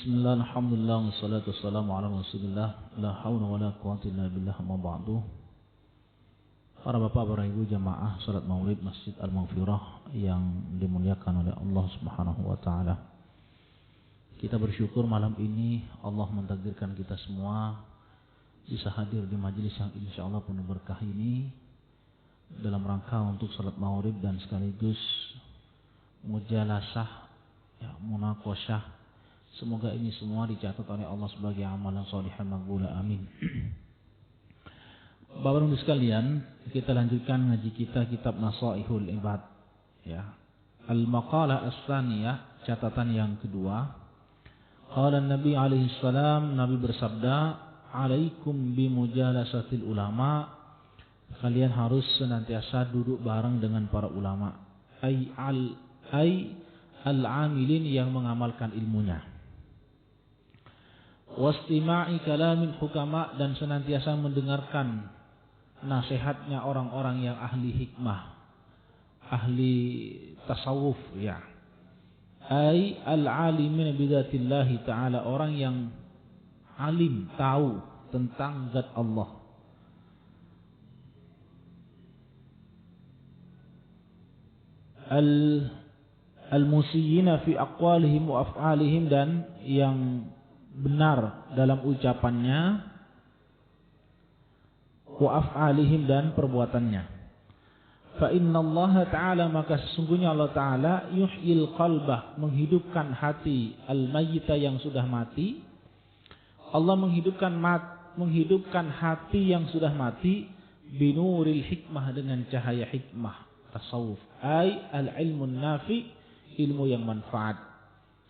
Bismillah, alhamdulillah, wassalatu wassalamu ala rasulillah, la hawla wa la quwwata illa billah, amma ba'du. Para bapak, para ibu jamaah salat maulid Masjid Al-Maghfirah yang dimuliakan oleh Allah subhanahu wa ta'ala. Kita bersyukur malam ini Allah mentakdirkan kita semua bisa hadir di majelis yang insya Allah penuh berkah ini dalam rangka untuk salat maulid dan sekaligus mujalasah, munaqasyah. Semoga ini semua dicatat oleh Allah sebagai amalan sholihan maqbula, amin. Bapak Ibu sekalian, kita lanjutkan ngaji kita kitab Nasaihul Ibad, ya. Al-maqalah as-saniyah, catatan yang kedua. Qala Nabi alaihi salam, Nabi bersabda, "Alaikum bimujalasatil ulama." Kalian harus senantiasa duduk bareng dengan para ulama. Al-amilin, yang mengamalkan ilmunya. Wastima'i kalamin hukama, dan senantiasa mendengarkan nasihatnya orang-orang yang ahli hikmah, ahli tasawuf, ya. Al-alimin bidatillahi ta'ala, orang yang alim, tahu tentang zat Allah. Al-musiyyina fi aqwalihim wa af'alihim, dan yang benar dalam ucapannya, wa af'alihim, dan perbuatannya. Fa inna Allah ta'ala, maka sesungguhnya Allah ta'ala yuhyil qalbah, menghidupkan hati al-mayyita, yang sudah mati. Allah menghidupkan hati yang sudah mati binuril hikmah, dengan cahaya hikmah tasawuf, al-ilmun nafi, ilmu yang manfaat.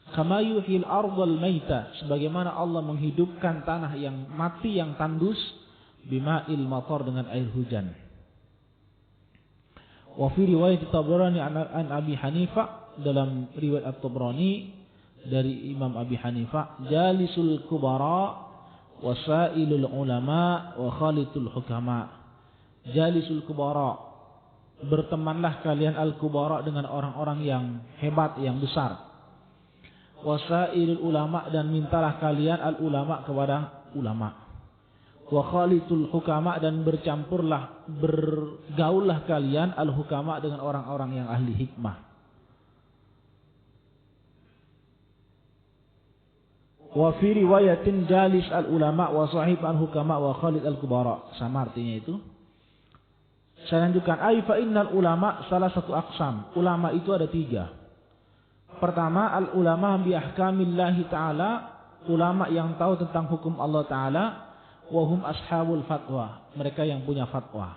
Kama yuhyil ardal maita, sebagaimana Allah menghidupkan tanah yang mati, yang tandus, bima'il matar, dengan air hujan. Wa fi riwayat Tabrani an Abi Hanifah, dalam riwayat At-Tabrani dari Imam Abi Hanifah, jalisul kubara wasailul ulama wa khalitul hukama. Jalisul kubara, bertemanlah kalian al-kubara, dengan orang-orang yang hebat, yang besar. Wasailul ulama, dan mintalah kalian al-ulama kepada ulama. Wa khalitul hukama, dan bergaullah kalian al-hukama, dengan orang-orang yang ahli hikmah. Wa fi riwayatin jalis al-ulama wa sahib al-hukama wa khalid al-kubara. Sama artinya itu. Saya lanjutkan. Fa innal ulama salah satu aqsam. Ulama itu ada 3. Pertama, al-ulama bi ahkamillahi ta'ala, ulama yang tahu tentang hukum Allah Ta'ala, wahum ashabul fatwa, mereka yang punya fatwa.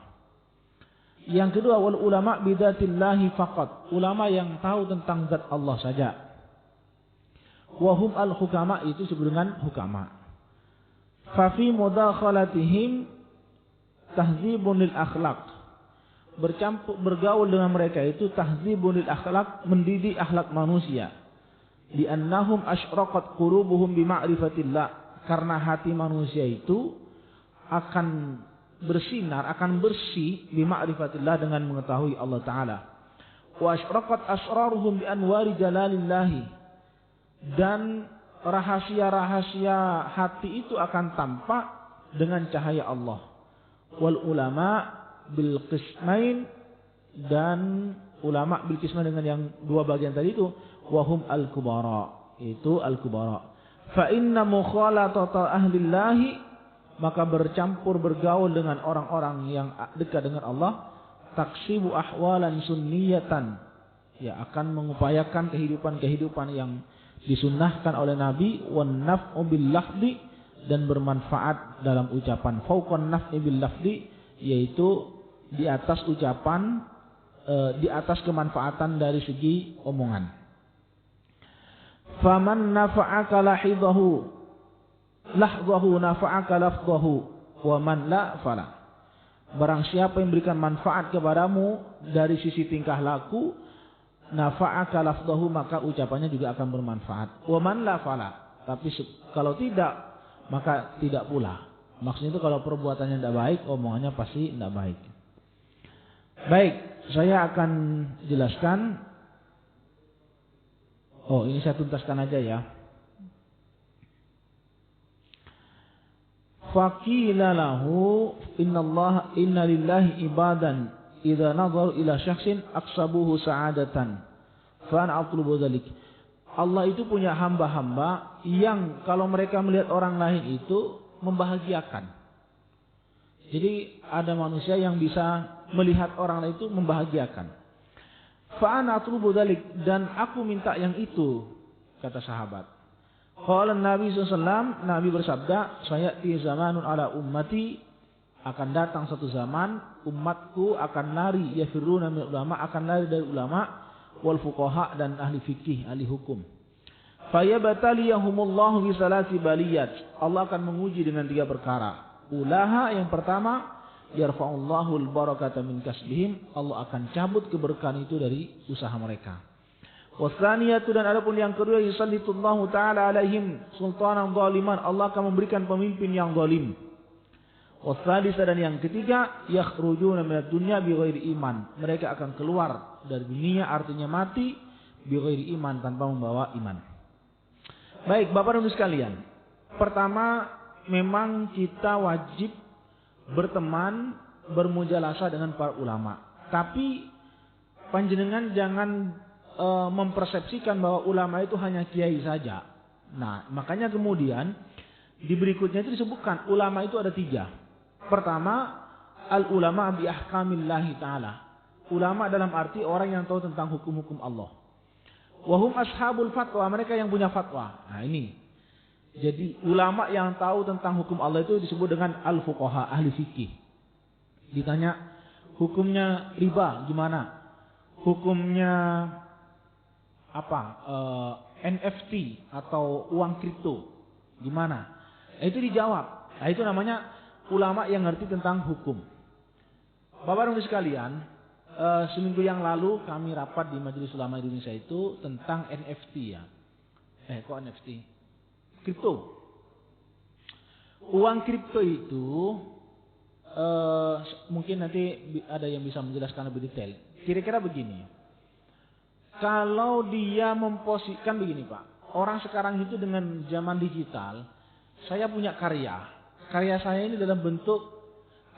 Yang kedua, wal ulama bidatillahi faqat, ulama yang tahu tentang zat Allah saja. Wahum al-hukama, itu disebut dengan hukama. Fa fi mudakhalatihim tahzibun lil akhlaq, bergaul dengan mereka itu tahzibun lil akhlaq, mendidik akhlak manusia. Di annahum asyraqat qulubuhum bi ma'rifatillah, karena hati manusia itu akan bersinar, akan bersih bi ma'rifatillah, dengan mengetahui Allah Ta'ala. Wa asyraqat asraruhum bi anwari jalalillahi, dan rahasia-rahasia hati itu akan tampak dengan cahaya Allah. Wal ulama bil qismain, dan ulama bil qismain, dengan yang 2 bagian tadi itu, wahum al-kubara, itu al-kubara. Fa inna mukhalatata ahlillahi, maka bercampur bergaul dengan orang-orang yang dekat dengan Allah, taksibu ahwalan sunniyatan, ya, akan mengupayakan kehidupan-kehidupan yang disunnahkan oleh Nabi, wan naf'u bil lafzi, dan bermanfaat dalam ucapan. Fauqan naf'i bil lafzi, yaitu di atas ucapan, di atas kemanfaatan dari segi omongan. Faman nafa'aka lahidhahu nafa'aka lafdhahu, wa man la fala. Barang siapa yang memberikan manfaat kepadamu dari sisi tingkah laku, nafa'aka lafdhahu, maka ucapannya juga akan bermanfaat. Wa man la fala, tapi kalau tidak, maka tidak pula. Maksudnya itu kalau perbuatannya tidak baik, omongannya pasti tidak baik. Baik, saya akan jelaskan. Oh, ini saya tuntaskan aja ya. Faqila lahu inna lillahi ibadan idza nadharu ila syakhsin aqsabuhu sa'adatan fa ana atlubu dzalik. Allah itu punya hamba-hamba yang kalau mereka melihat orang lain itu membahagiakan. Jadi ada manusia yang bisa melihat orang lain itu membahagiakan. Fa ana atlubu dzalik, dan aku minta yang itu, kata sahabat. Qala Nabi SAW, Nabi bersabda, sayati zamanun ala ummati, akan datang satu zaman umatku akan lari, yafiruna min ulama, akan lari dari ulama, wal fuqaha, dan ahli fikih, ahli hukum. Fayabataliyahumullahu bisalasi baliyat, Allah akan menguji dengan 3 perkara. Ulaha, yang pertama, yarfa'ullahu al-barakata min kasbihim, Allah akan cabut keberkahan itu dari usaha mereka. Wasaniyatu, dan adapun yang kedua, yusallitullahu ta'ala alaihim sultanan zaliman, Allah akan memberikan pemimpin yang zalim. Wasalisa, dan yang ketiga, yakhrujuna minad dunya bighairi iman, mereka akan keluar dari dunia, artinya mati, bighairi iman, tanpa membawa iman. Baik, Bapak dan Ibu sekalian, pertama memang kita wajib berteman, bermujalasah dengan para ulama. Tapi panjenengan jangan mempersepsikan bahwa ulama itu hanya kiai saja. Nah, makanya kemudian di berikutnya itu disebutkan ulama itu ada 3. Pertama, al-ulama bi ahkamillahi ta'ala. Ulama dalam arti orang yang tahu tentang hukum-hukum Allah. Wahum ashabul fatwa, mereka yang punya fatwa. Nah ini. Jadi ulama yang tahu tentang hukum Allah itu disebut dengan al-fuqaha, ahli fikih. Ditanya hukumnya riba gimana? Hukumnya NFT atau uang kripto gimana? Itu dijawab. Nah itu namanya ulama yang ngerti tentang hukum. Bapak dan Ibu sekalian, seminggu yang lalu kami rapat di Majelis Ulama Indonesia itu tentang NFT ya. Kok NFT? Kripto. Uang kripto itu mungkin nanti ada yang bisa menjelaskan lebih detail. Kira-kira begini. Kalau dia memposisikan begini Pak, orang sekarang itu dengan zaman digital, saya punya karya. Karya saya ini dalam bentuk,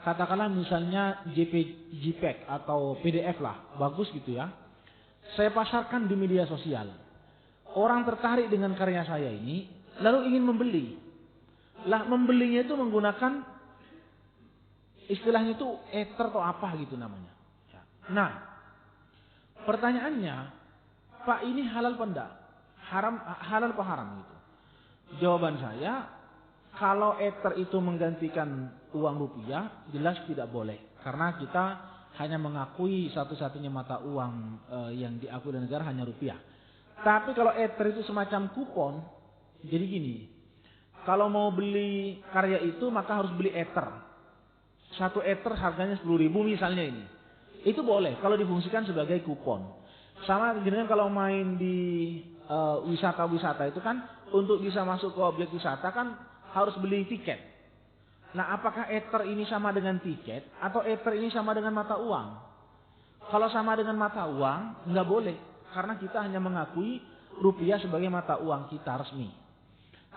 katakanlah misalnya JPEG atau PDF lah, bagus gitu ya. Saya pasarkan di media sosial. Orang tertarik dengan karya saya ini, lalu ingin membeli. Lah membelinya itu menggunakan istilahnya itu ether atau apa gitu namanya. Nah, pertanyaannya, Pak ini halal apa enggak? Halal apa haram gitu? Jawaban saya, kalau ether itu menggantikan uang rupiah, jelas tidak boleh. Karena kita hanya mengakui satu-satunya mata uang yang diakui oleh negara hanya rupiah. Tapi kalau ether itu semacam kupon, jadi gini, kalau mau beli karya itu maka harus beli ether. 1 ether harganya 10.000 misalnya ini. Itu boleh kalau difungsikan sebagai kupon. Sama dengan kalau main di wisata-wisata itu kan, untuk bisa masuk ke objek wisata kan harus beli tiket. Nah apakah ether ini sama dengan tiket atau ether ini sama dengan mata uang? Kalau sama dengan mata uang nggak boleh, karena kita hanya mengakui rupiah sebagai mata uang kita resmi.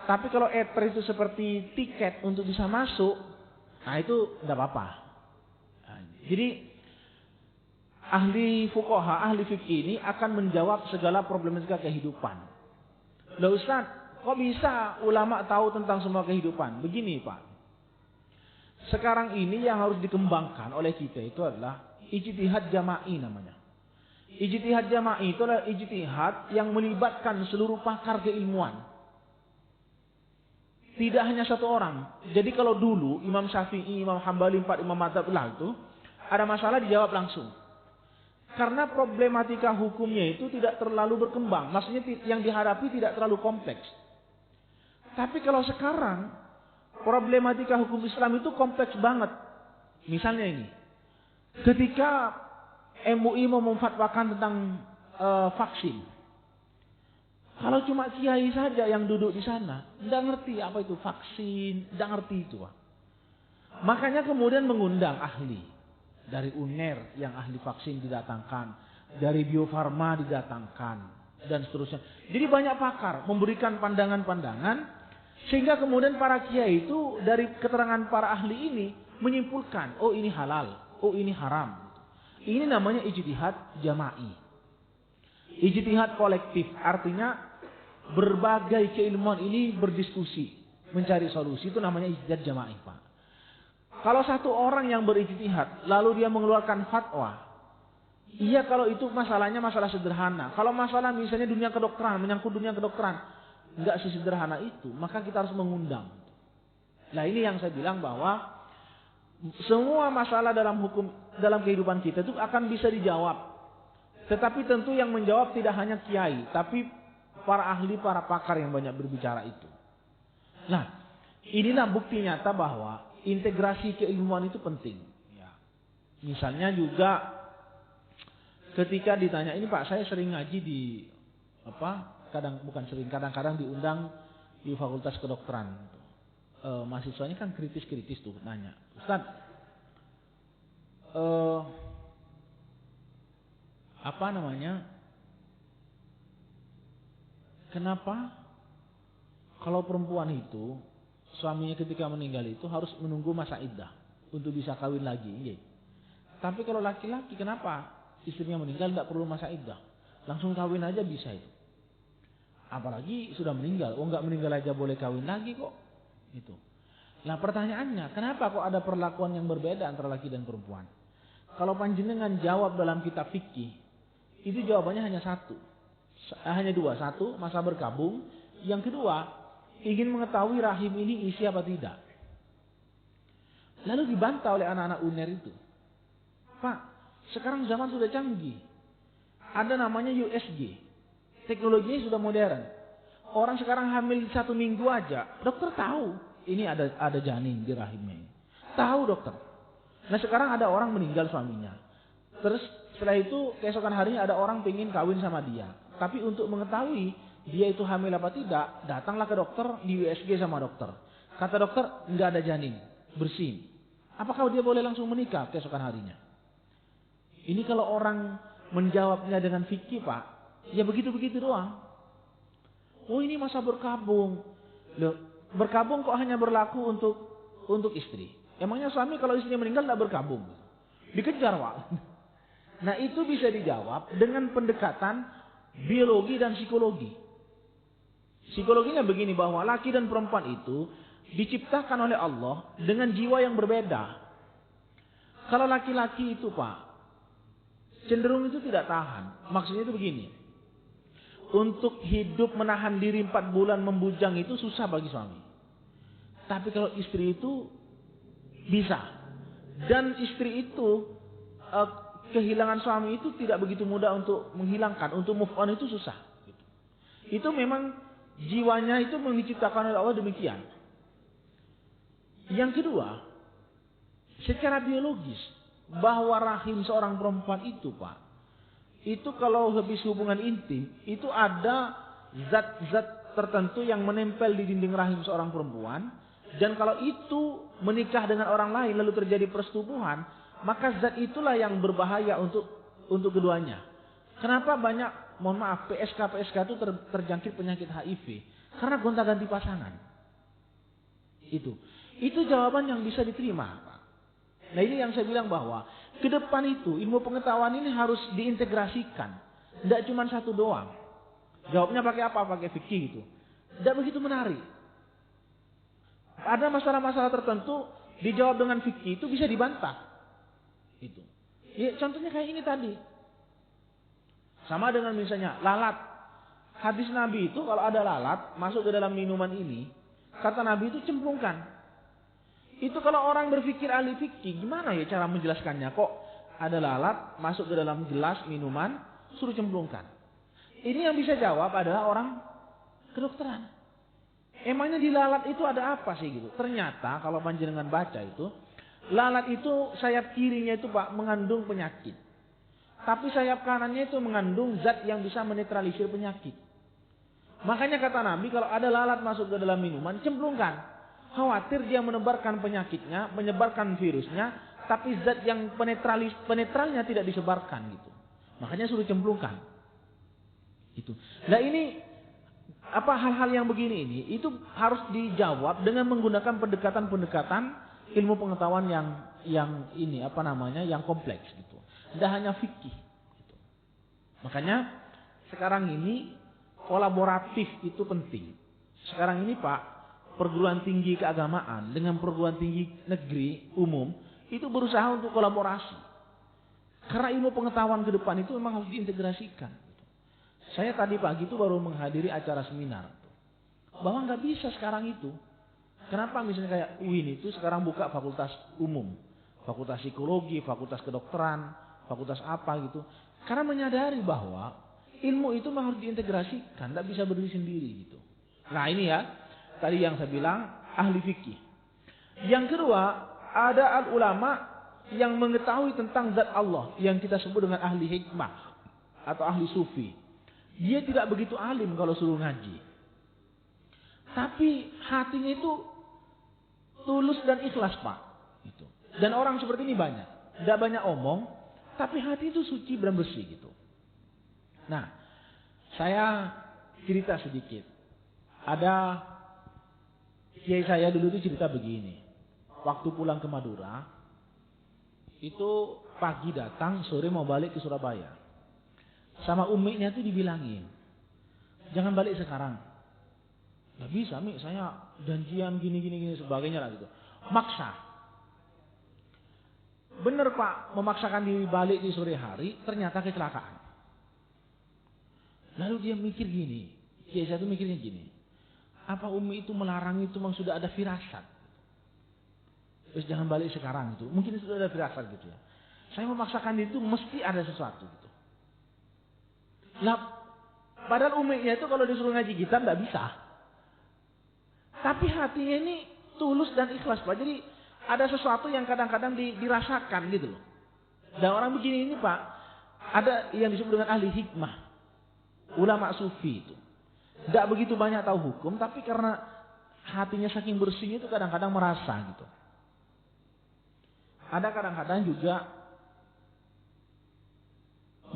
Tapi kalau ether itu seperti tiket untuk bisa masuk, nah itu nggak apa-apa. Nah, jadi ahli fuqaha, ahli fikih ini akan menjawab segala problematika kehidupan. Loh Ustaz, kok bisa ulama tahu tentang semua kehidupan? Begini Pak, sekarang ini yang harus dikembangkan oleh kita itu adalah ijtihad jama'i namanya. Ijtihad jama'i itu adalah ijtihad yang melibatkan seluruh pakar keilmuan. Tidak hanya satu orang. Jadi kalau dulu Imam Syafi'i, Imam Hambali, 4 imam madzhab itu ada masalah dijawab langsung. Karena problematika hukumnya itu tidak terlalu berkembang. Maksudnya yang dihadapi tidak terlalu kompleks. Tapi kalau sekarang, problematika hukum Islam itu kompleks banget. Misalnya ini. Ketika MUI mau memfatwakan tentang vaksin. Kalau cuma kiai saja yang duduk di sana, tidak ngerti apa itu vaksin, tidak ngerti itu. Makanya kemudian mengundang ahli. Dari UNER yang ahli vaksin didatangkan, dari Bio Farma didatangkan, dan seterusnya. Jadi banyak pakar memberikan pandangan-pandangan Sehingga kemudian para kiai itu dari keterangan para ahli ini menyimpulkan, oh ini halal, oh ini haram. Ini namanya ijtihad jama'i. Ijtihad kolektif, artinya berbagai keilmuan ini berdiskusi, mencari solusi, itu namanya ijtihad jama'i, Pak. Kalau satu orang yang berijtihad, lalu dia mengeluarkan fatwa, iya kalau itu masalahnya masalah sederhana. Kalau masalah misalnya dunia kedokteran, menyangkut dunia kedokteran, nggak sesederhana itu, maka kita harus mengundang. Nah ini yang saya bilang bahwa semua masalah dalam hukum, dalam kehidupan kita itu akan bisa dijawab. Tetapi tentu yang menjawab tidak hanya kiai, tapi para ahli, para pakar yang banyak berbicara itu. Nah, inilah bukti nyata bahwa integrasi keilmuan itu penting. Ya. Misalnya juga ketika ditanya, ini Pak saya sering ngaji di kadang-kadang diundang di Fakultas Kedokteran. Mahasiswanya kan kritis-kritis tuh nanya, Ustaz, kenapa kalau perempuan itu suaminya ketika meninggal itu harus menunggu masa iddah untuk bisa kawin lagi? Iya. Tapi kalau laki-laki kenapa istrinya meninggal tidak perlu masa iddah, langsung kawin aja bisa itu? Apalagi sudah meninggal, nggak meninggal aja boleh kawin lagi kok? Itu. Nah pertanyaannya, kenapa kok ada perlakuan yang berbeda antara laki dan perempuan? Kalau panjenengan jawab dalam kitab fikih, itu jawabannya hanya dua. Satu, masa berkabung. Yang kedua, ingin mengetahui rahim ini isi apa tidak. Lalu dibantah oleh anak-anak UNER itu. Pak, sekarang zaman sudah canggih. Ada namanya USG. Teknologinya sudah modern. Orang sekarang hamil 1 minggu aja, dokter tahu ini ada janin di rahimnya ini. Tahu dokter. Nah sekarang ada orang meninggal suaminya. Terus setelah itu keesokan harinya ada orang pengen kawin sama dia. Tapi untuk mengetahui dia itu hamil apa tidak, datanglah ke dokter, di USG sama dokter. Kata dokter, nggak ada janin, bersin. Apakah dia boleh langsung menikah keesokan harinya? Ini kalau orang menjawabnya dengan fikih Pak, ya begitu-begitu doang. Oh ini masa berkabung. Loh, berkabung kok hanya berlaku untuk istri. Emangnya suami kalau istrinya meninggal tidak berkabung? Dikejar Pak. Nah itu bisa dijawab dengan pendekatan biologi dan psikologi. Psikologinya begini, bahwa laki dan perempuan itu diciptakan oleh Allah dengan jiwa yang berbeda. Kalau laki-laki itu Pak, cenderung itu tidak tahan. Maksudnya itu begini. Untuk hidup menahan diri 4 bulan membujang itu susah bagi suami. Tapi kalau istri itu bisa. Dan istri itu kehilangan suami itu tidak begitu mudah untuk menghilangkan. Untuk move on itu susah. Itu memang jiwanya itu diciptakan oleh Allah demikian. Yang kedua, secara biologis, bahwa rahim seorang perempuan itu Pak, itu kalau habis hubungan intim, itu ada zat-zat tertentu yang menempel di dinding rahim seorang perempuan. Dan kalau itu menikah dengan orang lain lalu terjadi persetubuhan, maka zat itulah yang berbahaya untuk keduanya. Kenapa banyak, mohon maaf, PSK itu terjangkit penyakit HIV? Karena gonta-ganti pasangan. Itu jawaban yang bisa diterima. Nah ini yang saya bilang bahwa ke depan itu ilmu pengetahuan ini harus diintegrasikan. Tidak cuma satu doang. Jawabnya pakai apa? Pakai fikih gitu. Tidak begitu menarik. Ada masalah-masalah tertentu dijawab dengan fikih itu bisa dibantah. Itu. Ya, contohnya kayak ini tadi. Sama dengan misalnya lalat. Hadis Nabi itu kalau ada lalat masuk ke dalam minuman ini, kata Nabi itu cemplungkan. Itu kalau orang berpikir ahli fikih, gimana ya cara menjelaskannya? Kok ada lalat masuk ke dalam gelas minuman, suruh cemplungkan. Ini yang bisa jawab adalah orang kedokteran. Emangnya di lalat itu ada apa sih gitu? Ternyata kalau panjenengan baca itu, lalat itu sayap kirinya itu Pak mengandung penyakit. Tapi sayap kanannya itu mengandung zat yang bisa menetralisir penyakit. Makanya kata Nabi kalau ada lalat masuk ke dalam minuman, cemplungkan. Khawatir dia menebarkan penyakitnya, menyebarkan virusnya, tapi zat yang penetralnya tidak disebarkan gitu. Makanya suruh cemplungkan. Itu. Nah ini hal-hal yang begini ini itu harus dijawab dengan menggunakan pendekatan-pendekatan ilmu pengetahuan yang kompleks gitu. Tidak hanya fikih. Gitu. Makanya sekarang ini kolaboratif itu penting. Sekarang ini Pak, perguruan tinggi keagamaan dengan perguruan tinggi negeri umum itu berusaha untuk kolaborasi. Karena ilmu pengetahuan ke depan itu memang harus diintegrasikan. Saya tadi pagi itu baru menghadiri acara seminar. Bahwa nggak bisa sekarang itu. Kenapa misalnya kayak UIN itu sekarang buka fakultas umum. Fakultas psikologi, fakultas kedokteran, fakultas apa gitu. Karena menyadari bahwa ilmu itu memang harus diintegrasikan. Nggak bisa berdiri sendiri gitu. Nah ini ya. Tadi yang saya bilang ahli fikih. Yang kedua ada al-ulama yang mengetahui tentang zat Allah. Yang kita sebut dengan ahli hikmah. Atau ahli sufi. Dia tidak begitu alim kalau suruh ngaji. Tapi hatinya itu tulus dan ikhlas Pak. Gitu. Dan orang seperti ini banyak. Tidak banyak omong. Tapi hati itu suci dan bersih gitu. Nah. Saya cerita sedikit. Ada kiai saya dulu itu cerita begini. Waktu pulang ke Madura. Itu pagi datang, sore mau balik ke Surabaya. Sama umiknya tuh dibilangin, jangan balik sekarang. Gak bisa Mi, saya janjian gini sebagainya lah gitu. Maksa. Bener Pak, memaksakan diri balik di sore hari, ternyata kecelakaan. Lalu dia mikir gini, kiai saya tuh mikirnya gini, apa umi itu melarang itu memang sudah ada firasat? Terus jangan balik sekarang gitu. Mungkin sudah ada firasat gitu ya. Saya memaksakan itu mesti ada sesuatu gitu. Nah, padahal umiknya itu kalau disuruh ngaji kita nggak bisa. Tapi hatinya ini tulus dan ikhlas Pak. Jadi ada sesuatu yang kadang-kadang dirasakan gitu loh. Dan orang begini ini Pak, ada yang disebut dengan ahli hikmah. Ulama sufi itu. Nggak begitu banyak tahu hukum, tapi karena hatinya saking bersihnya itu kadang-kadang merasa gitu. Ada kadang-kadang juga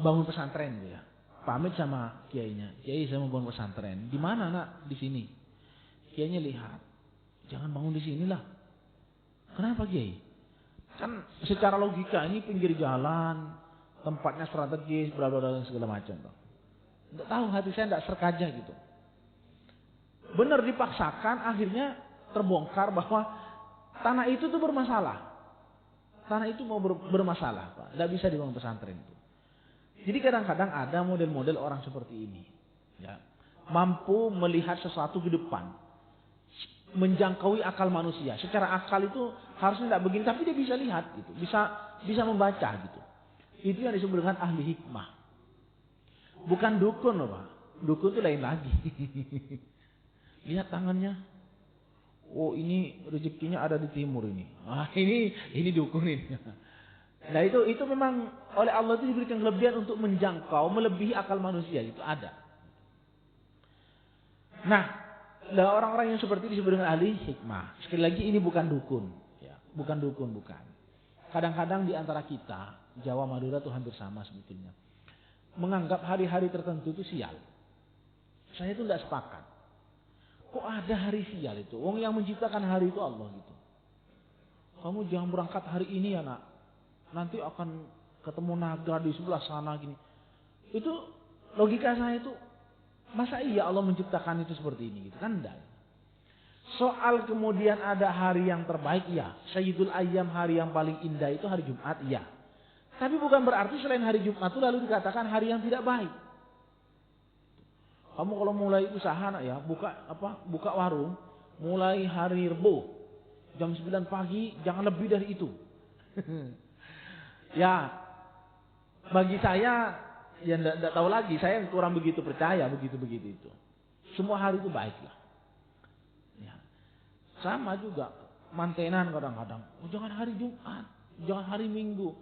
bangun pesantren gitu ya. Pamit sama kiainya. Kiai saya mau bangun pesantren. Di mana nak? Di sini. Kiainya lihat. Jangan bangun di sinilah. Kenapa Kiai? Kan secara logika ini pinggir jalan, tempatnya strategis, bla bla bla segala macam. Nggak tahu hati saya nggak serkaja gitu. Benar dipaksakan akhirnya terbongkar bahwa tanah itu tuh bermasalah. Tanah itu mau bermasalah Pak. Tidak bisa dibangun pesantren itu. Jadi kadang-kadang ada model-model orang seperti ini. Ya. Mampu melihat sesuatu ke depan. Menjangkaui akal manusia. Secara akal itu harusnya tidak begini. Tapi dia bisa lihat gitu. Bisa membaca gitu. Itu yang disebut dengan ahli hikmah. Bukan dukun loh Pak. Dukun itu lain lagi. Lihat tangannya. Oh ini rezekinya ada di timur ini. Ah ini dukun ini. Nah itu memang oleh Allah itu diberikan kelebihan untuk menjangkau melebihi akal manusia itu ada. Nah orang-orang yang seperti disebut dengan ahli hikmah. Sekali lagi ini bukan dukun, ya bukan dukun bukan. Kadang-kadang di antara kita Jawa Madura itu hampir sama sebetulnya. Menganggap hari-hari tertentu itu sial. Saya itu tidak sepakat. Kok ada hari sial itu? Wong yang menciptakan hari itu Allah gitu. Kamu jangan berangkat hari ini ya nak. Nanti akan ketemu naga di sebelah sana gini. Itu logika saya itu. Masa iya Allah menciptakan itu seperti ini gitu kan enggak. Soal kemudian ada hari yang terbaik ya. Sayyidul Ayyam hari yang paling indah itu hari Jumat ya. Tapi bukan berarti selain hari Jumat itu lalu dikatakan hari yang tidak baik. Kamu kalau mulai usaha ya, buka warung, mulai hari Rebo, jam 9 pagi, jangan lebih dari itu. Ya, bagi saya, ya enggak tahu lagi, saya kurang begitu percaya begitu itu. Semua hari itu baiklah. Ya. Sama juga, mantenan kadang-kadang, jangan hari Jumat, jangan hari Minggu.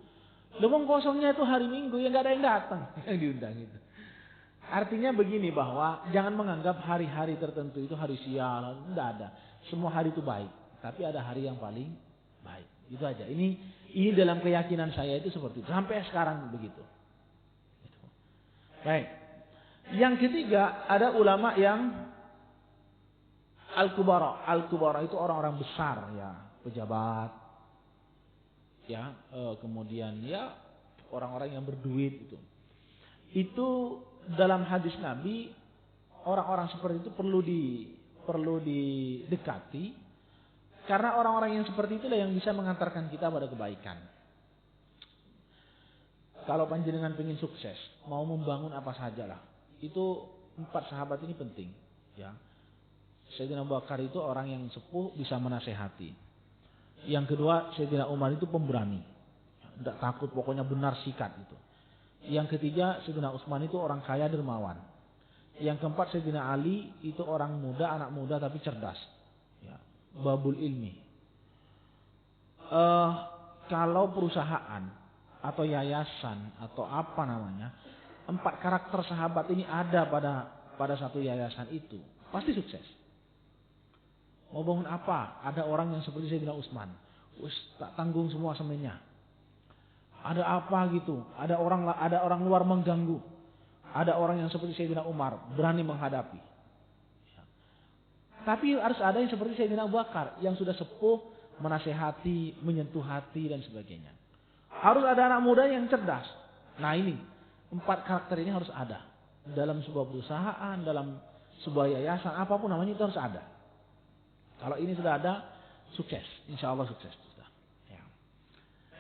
Lembong kosongnya itu hari Minggu, ya nggak ada yang datang, yang diundang itu. Artinya begini bahwa jangan menganggap hari-hari tertentu itu hari sial, tidak ada. Semua hari itu baik, tapi ada hari yang paling baik. Itu aja. Ini dalam keyakinan saya itu seperti itu. Sampai sekarang begitu. Baik. Yang ketiga ada ulama yang Al-kubara. Al-kubara itu orang-orang besar ya, pejabat. Ya, kemudian ya orang-orang yang berduit itu. Itu dalam hadis Nabi, orang-orang seperti itu perlu didekati karena orang-orang yang seperti itulah yang bisa mengantarkan kita pada kebaikan. Kalau panjenengan ingin sukses, mau membangun apa sajalah, itu 4 sahabat ini penting. Ya, Sayyidina Abu Bakar itu orang yang sepuh, bisa menasehati. Yang kedua, Sayyidina Umar itu pemberani, tidak takut, pokoknya benar sikat itu. Yang ketiga, Sayyidina Utsman itu orang kaya dermawan. Yang keempat, Sayyidina Ali itu orang muda, anak muda tapi cerdas. Ya, babul ilmi. Kalau perusahaan atau yayasan atau apa namanya, 4 karakter sahabat ini ada pada satu yayasan itu, pasti sukses. Mau bangun apa? Ada orang yang seperti Sayyidina Utsman, tak tanggung semua semennya. Ada apa gitu? Ada orang luar mengganggu. Ada orang yang seperti Sayyidina Umar, berani menghadapi. Ya. Tapi harus ada yang seperti Sayyidina Abu Bakar, yang sudah sepuh, menasehati, menyentuh hati dan sebagainya. Harus ada anak muda yang cerdas. Nah ini, 4 karakter ini harus ada. Dalam sebuah perusahaan, dalam sebuah yayasan, apapun namanya itu harus ada. Kalau ini sudah ada, sukses. Insya Allah sukses. Ya.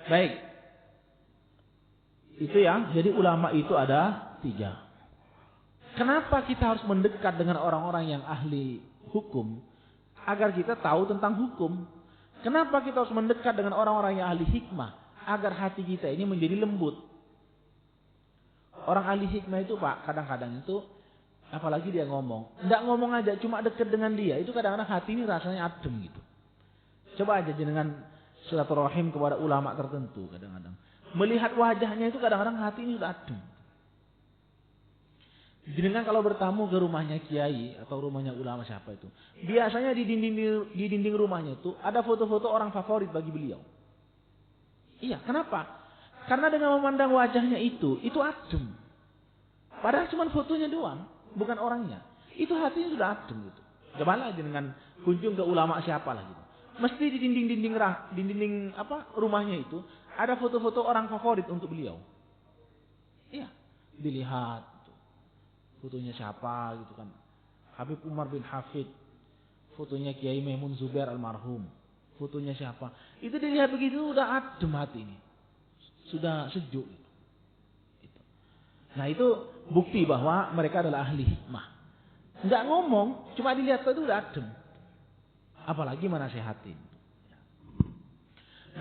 Baik. Itu ya, jadi ulama itu ada 3. Kenapa kita harus mendekat dengan orang-orang yang ahli hukum? Agar kita tahu tentang hukum. Kenapa kita harus mendekat dengan orang-orang yang ahli hikmah? Agar hati kita ini menjadi lembut. Orang ahli hikmah itu Pak, kadang-kadang itu, apalagi dia ngomong. Tidak ngomong aja, cuma dekat dengan dia. Itu kadang-kadang hati ini rasanya adem gitu. Coba aja dengan silaturahim kepada ulama tertentu kadang-kadang. Melihat wajahnya itu kadang-kadang hati ini sudah adem. Jenengan kalau bertamu ke rumahnya kiai atau rumahnya ulama siapa itu, biasanya di dinding rumahnya itu ada foto-foto orang favorit bagi beliau. Iya, kenapa? Karena dengan memandang wajahnya itu adem. Padahal cuma fotonya doang, bukan orangnya. Itu hatinya sudah adem gitu. Coba aja dengan kunjung ke ulama siapa lah gitu. Mesti di dinding rumahnya itu ada foto-foto orang favorit untuk beliau. Iya, dilihat fotonya siapa gitu kan. Habib Umar bin Hafid, fotonya Kiai Maimun Zubair almarhum, fotonya siapa. Itu dilihat begitu udah adem hati ini. Sudah sejuk gitu. Nah itu bukti bahwa mereka adalah ahli hikmah. Enggak ngomong, cuma dilihat itu udah adem. Apalagi menasihatin.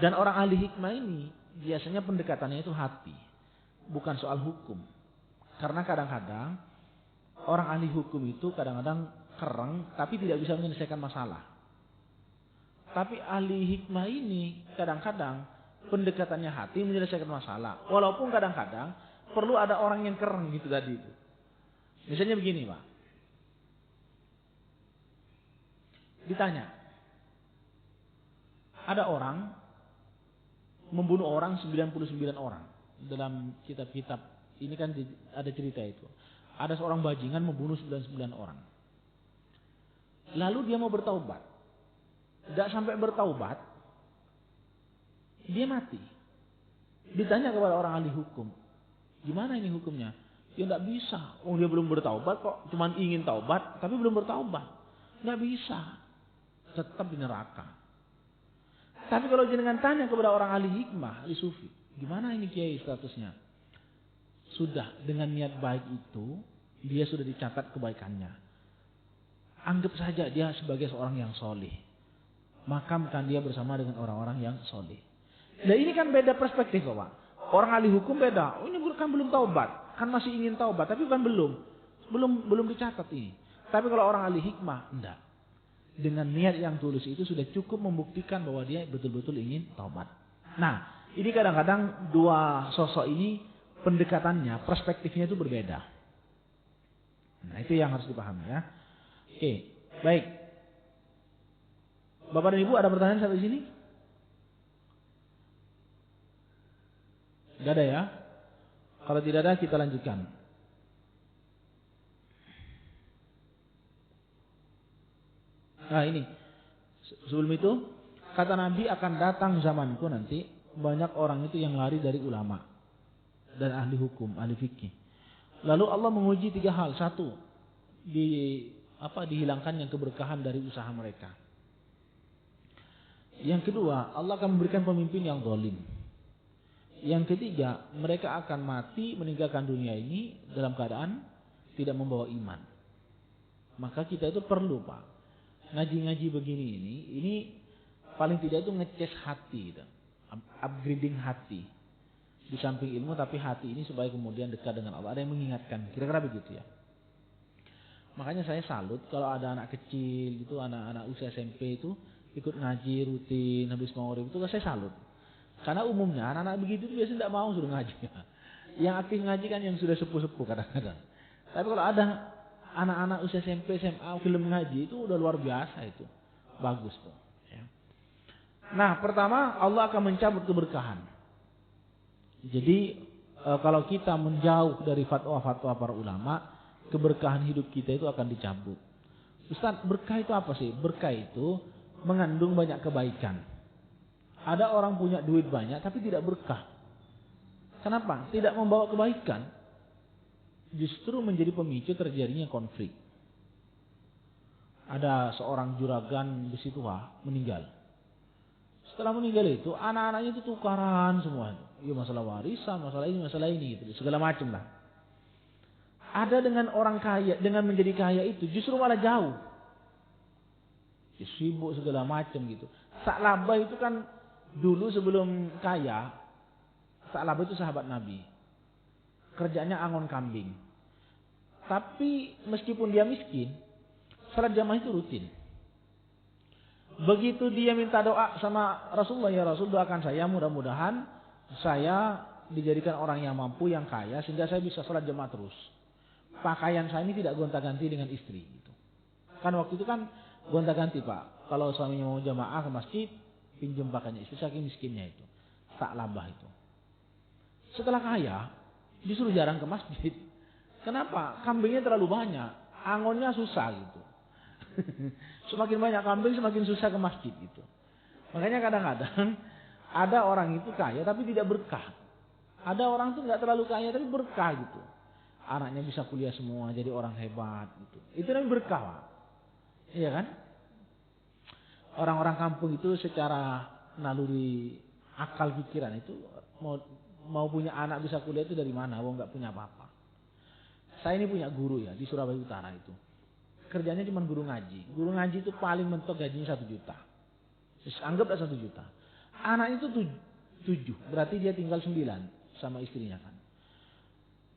Dan orang ahli hikmah ini biasanya pendekatannya itu hati, bukan soal hukum. Karena kadang-kadang orang ahli hukum itu kadang-kadang kereng tapi tidak bisa menyelesaikan masalah. Tapi ahli hikmah ini kadang-kadang pendekatannya hati menyelesaikan masalah. Walaupun kadang-kadang perlu ada orang yang kereng gitu tadi itu. Misalnya begini Pak. Ditanya. Ada orang membunuh orang 99 orang. Dalam kitab-kitab ini kan ada cerita itu. Ada seorang bajingan membunuh 99 orang. Lalu dia mau bertaubat. Tidak sampai bertaubat, dia mati. Ditanya kepada orang ahli hukum, gimana ini hukumnya? Ya tidak bisa. Oh dia belum bertaubat kok, cuma ingin taubat, tapi belum bertaubat. Tidak bisa. Tetap di neraka. Tapi kalau jenengan tanya kepada orang ahli hikmah, ahli sufi, gimana ini kiai statusnya? Sudah dengan niat baik itu, dia sudah dicatat kebaikannya. Anggap saja dia sebagai seorang yang soleh. Makamkan dia bersama dengan orang-orang yang soleh. Nah ini kan beda perspektif Pak. Orang ahli hukum beda. Oh, ini kan belum taubat, kan masih ingin taubat, tapi kan belum dicatat ini. Tapi kalau orang ahli hikmah, enggak. Dengan niat yang tulus itu sudah cukup membuktikan bahwa dia betul-betul ingin taubat. Nah ini kadang-kadang dua sosok ini pendekatannya, perspektifnya itu berbeda. Nah itu yang harus dipahami ya. Oke, baik. Bapak dan Ibu ada pertanyaan sampai sini? Tidak ada ya? Kalau tidak ada kita lanjutkan. Nah ini, sebelum itu, kata Nabi akan datang zamanku nanti, banyak orang itu yang lari dari ulama dan ahli hukum, ahli fikih. Lalu Allah menguji 3 hal. 1, dihilangkannya keberkahan dari usaha mereka. Yang kedua, Allah akan memberikan pemimpin yang zalim. Yang ketiga, mereka akan mati meninggalkan dunia ini dalam keadaan tidak membawa iman. Maka kita itu perlu, Pak, ngaji-ngaji begini ini paling tidak itu ngeces hati, gitu. Upgrading hati. Di samping ilmu, tapi hati ini supaya kemudian dekat dengan Allah. Ada yang mengingatkan, kira-kira begitu ya. Makanya saya salut kalau ada anak kecil gitu, anak-anak usia SMP itu ikut ngaji rutin habis maghrib itu, saya salut. Karena umumnya anak-anak begitu biasanya tidak mau suruh ngaji. Yang aktif ngaji kan yang sudah sepuh-sepuh kadang-kadang. Tapi kalau ada anak-anak usia SMP, SMA film ngaji itu udah luar biasa itu. Bagus tuh. Ya. Nah, pertama Allah akan mencabut keberkahan. Jadi kalau kita menjauh dari fatwa-fatwa para ulama, keberkahan hidup kita itu akan dicabut. Ustaz, berkah itu apa sih? Berkah itu mengandung banyak kebaikan. Ada orang punya duit banyak tapi tidak berkah. Kenapa? Tidak membawa kebaikan. Justru menjadi pemicu terjadinya konflik. Ada seorang juragan besi tua meninggal. Setelah meninggal itu anak-anaknya itu tukaran semua. Ya masalah warisan, masalah ini gitu, segala macam lah. Ada dengan orang kaya, dengan menjadi kaya itu justru malah jauh. Sibuk segala macam gitu. Sa'labah itu kan dulu sebelum kaya, Sa'labah itu sahabat Nabi. Kerjanya angon kambing. Tapi meskipun dia miskin, salat jamaah itu rutin. Begitu dia minta doa sama Rasulullah, ya Rasul doakan saya mudah-mudahan saya dijadikan orang yang mampu, yang kaya, sehingga saya bisa salat jamaah terus. Pakaian saya ini tidak gonta-ganti dengan istri. Gitu. Kan waktu itu kan gonta-ganti, Pak. Kalau suaminya mau jamaah ke masjid, pinjam pakaiannya istri, saking miskinnya itu. Sa'labah itu. Setelah kaya, disuruh jarang ke masjid. Kenapa? Kambingnya terlalu banyak. Angonnya susah gitu. Semakin banyak kambing, semakin susah ke masjid gitu. Makanya kadang-kadang ada orang itu kaya tapi tidak berkah. Ada orang itu nggak terlalu kaya tapi berkah gitu. Anaknya bisa kuliah semua, jadi orang hebat gitu. Itu namanya berkah, Pak. Iya kan? Orang-orang kampung itu secara naluri akal pikiran itu mau punya anak bisa kuliah itu dari mana? Wong nggak punya apa-apa. Saya ini punya guru ya di Surabaya Utara itu. Kerjanya cuma guru ngaji. Guru ngaji itu paling mentok gajinya 1 juta. Anggaplah 1 juta. Anak itu 7. Berarti dia tinggal 9 sama istrinya kan.